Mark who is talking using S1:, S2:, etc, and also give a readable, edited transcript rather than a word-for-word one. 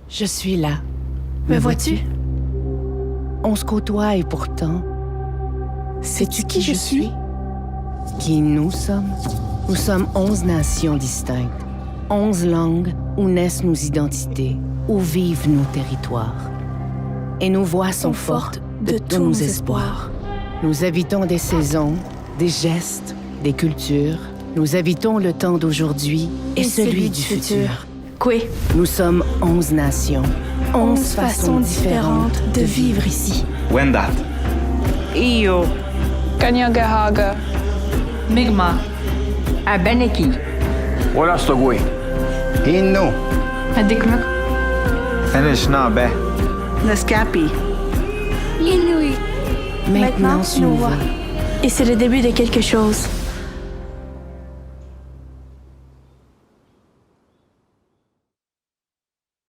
S1: Je suis là.
S2: Me vois-tu?
S1: On se côtoie et pourtant...
S2: Sais-tu qui je suis?
S1: Qui nous sommes? Nous sommes 11 nations distinctes, 11 langues où naissent nos identités, où vivent nos territoires. Et nos voix sont fortes de tous nos espoirs. Nous habitons des saisons, des gestes, des cultures. Nous habitons le temps d'aujourd'hui et celui du futur.
S2: Kwe,
S1: Nous sommes 11 nations, 11 façons différentes
S2: de vivre ici.
S3: Wendat.
S4: Iyo,
S5: Kanyangahaga,
S4: Mi'kmaq, Abenaki,
S3: Wolastoqui.
S6: Innu.
S5: Adikmak,
S3: Anishinaabe.
S4: Naskapi.
S2: Maintenant, tu nous vois. Et c'est le début de quelque chose.